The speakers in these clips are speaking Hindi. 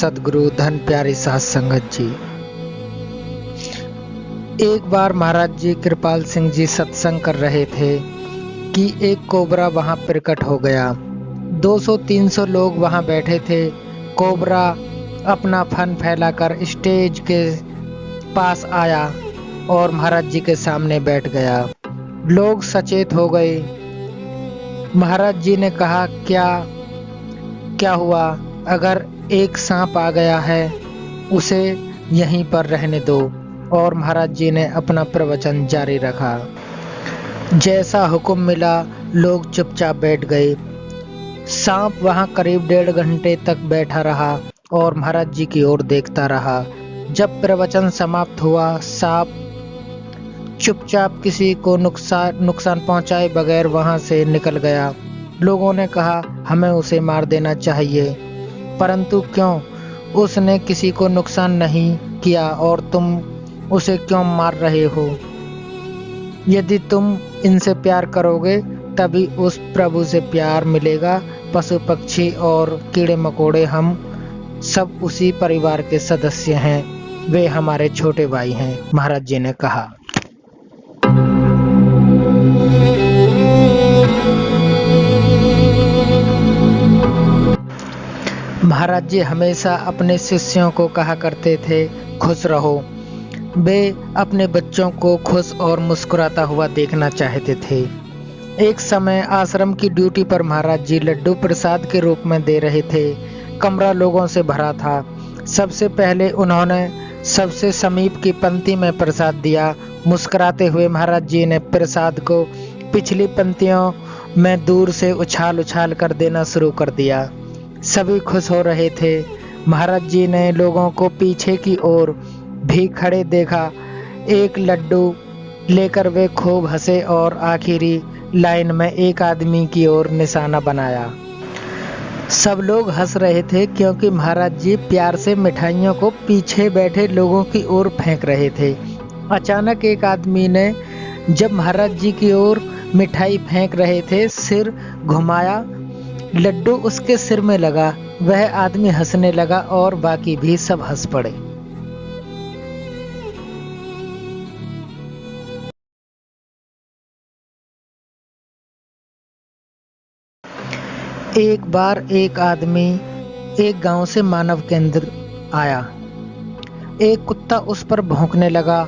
सद्गुरु धन प्यारी साध संगत जी। एक बार महाराज जी कृपाल सिंह जी सत्संग कर रहे थे कि एक कोबरा वहां प्रकट हो गया। 200-300 लोग वहां बैठे थे। कोबरा अपना फन फैलाकर स्टेज के पास आया और महाराज जी के सामने बैठ गया। लोग सचेत हो गए। महाराज जी ने कहा, क्या हुआ? अगर एक सांप आ गया है उसे यहीं पर रहने दो। और महाराज जी ने अपना प्रवचन जारी रखा। जैसा हुक्म मिला लोग चुपचाप बैठ गए। सांप वहां करीब 1.5 घंटे तक बैठा रहा और महाराज जी की ओर देखता रहा। जब प्रवचन समाप्त हुआ, सांप चुपचाप किसी को नुकसान पहुंचाए बगैर वहां से निकल गया। लोगों ने कहा, हमें उसे मार देना चाहिए, परंतु क्यों? उसने किसी को नुकसान नहीं किया और तुम उसे क्यों मार रहे हो? यदि तुम इनसे प्यार करोगे तभी उस प्रभु से प्यार मिलेगा। पशु पक्षी और कीड़े मकोड़े हम सब उसी परिवार के सदस्य हैं, वे हमारे छोटे भाई हैं, महाराज जी ने कहा। महाराज जी हमेशा अपने शिष्यों को कहा करते थे, खुश रहो। वे अपने बच्चों को खुश और मुस्कुराता हुआ देखना चाहते थे। एक समय आश्रम की ड्यूटी पर महाराज जी लड्डू प्रसाद के रूप में दे रहे थे। कमरा लोगों से भरा था। सबसे पहले उन्होंने सबसे समीप की पंक्ति में प्रसाद दिया। मुस्कुराते हुए महाराज जी ने प्रसाद को पिछली पंक्तियों में दूर से उछाल कर देना शुरू कर दिया। सभी खुश हो रहे थे। महाराज जी ने लोगों को पीछे की ओर भी खड़े देखा। एक लड्डू लेकर वे खूब हंसे और आखिरी लाइन में एक आदमी की ओर निशाना बनाया। सब लोग हंस रहे थे क्योंकि महाराज जी प्यार से मिठाइयों को पीछे बैठे लोगों की ओर फेंक रहे थे। अचानक एक आदमी ने जब महाराज जी की ओर मिठाई फेंक रहे थे, सिर घुमाया। लड्डू उसके सिर में लगा। वह आदमी हंसने लगा और बाकी भी सब हंस पड़े। एक बार एक आदमी एक गांव से मानव केंद्र आया। एक कुत्ता उस पर भौंकने लगा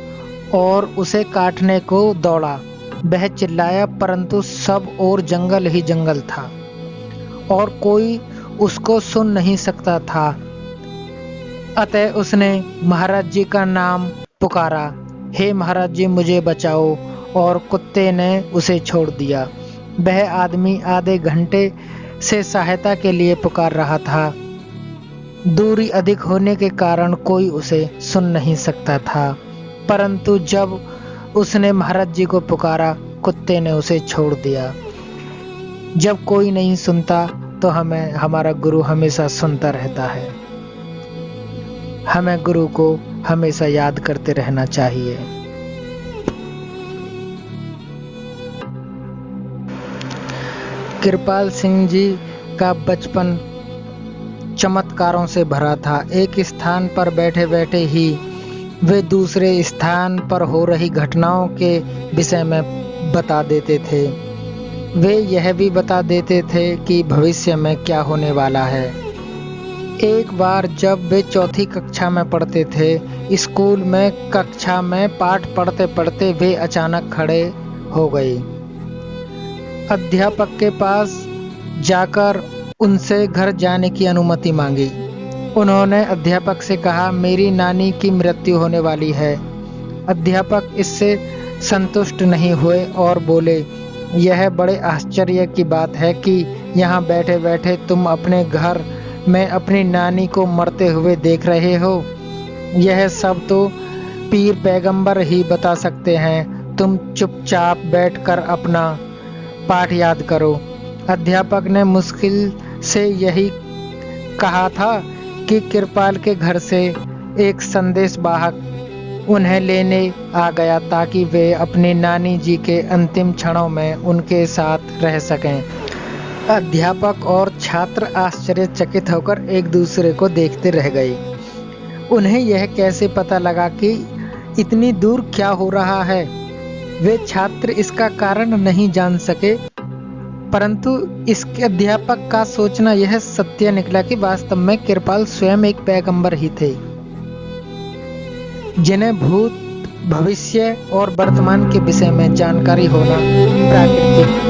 और उसे काटने को दौड़ा। वह चिल्लाया, परंतु सब और जंगल ही जंगल था और कोई उसको सुन नहीं सकता था। अतः उसने महाराज जी का नाम पुकारा, हे महाराज जी मुझे बचाओ, और कुत्ते ने उसे छोड़ दिया। वह आदमी आधे घंटे से सहायता के लिए पुकार रहा था। दूरी अधिक होने के कारण कोई उसे सुन नहीं सकता था, परंतु जब उसने महाराज जी को पुकारा, कुत्ते ने उसे छोड़ दिया। जब कोई नहीं सुनता तो हमारा गुरु हमेशा सुनता रहता है। हमें गुरु को हमेशा याद करते रहना चाहिए। कृपाल सिंह जी का बचपन चमत्कारों से भरा था। एक स्थान पर बैठे बैठे ही वे दूसरे स्थान पर हो रही घटनाओं के विषय में बता देते थे। वे यह भी बता देते थे कि भविष्य में क्या होने वाला है। एक बार जब वे 4ठी कक्षा में पढ़ते थे, स्कूल में कक्षा में पाठ पढ़ते पढ़ते वे अचानक खड़े हो गए। अध्यापक के पास जाकर उनसे घर जाने की अनुमति मांगी। उन्होंने अध्यापक से कहा, मेरी नानी की मृत्यु होने वाली है। अध्यापक इससे संतुष्ट नहीं हुए और बोले, यह बड़े आश्चर्य की बात है कि यहाँ बैठे बैठे तुम अपने घर में अपनी नानी को मरते हुए देख रहे हो। यह सब तो पीर पैगंबर ही बता सकते हैं। तुम चुपचाप बैठकर अपना पाठ याद करो। अध्यापक ने मुश्किल से यही कहा था कि कृपाल के घर से एक संदेश वाहक उन्हें लेने आ गया ताकि वे अपनी नानी जी के अंतिम क्षणों में उनके साथ रह सकें। अध्यापक और छात्र आश्चर्यचकित होकर एक दूसरे को देखते रह गए। उन्हें यह कैसे पता लगा कि इतनी दूर क्या हो रहा है? वे छात्र इसका कारण नहीं जान सके, परंतु इसके अध्यापक का सोचना यह सत्य निकला कि वास्तव में कृपाल स्वयं एक पैगंबर ही थे, जिन्हें भूत, भविष्य और वर्तमान के विषय में जानकारी होना प्राकृतिक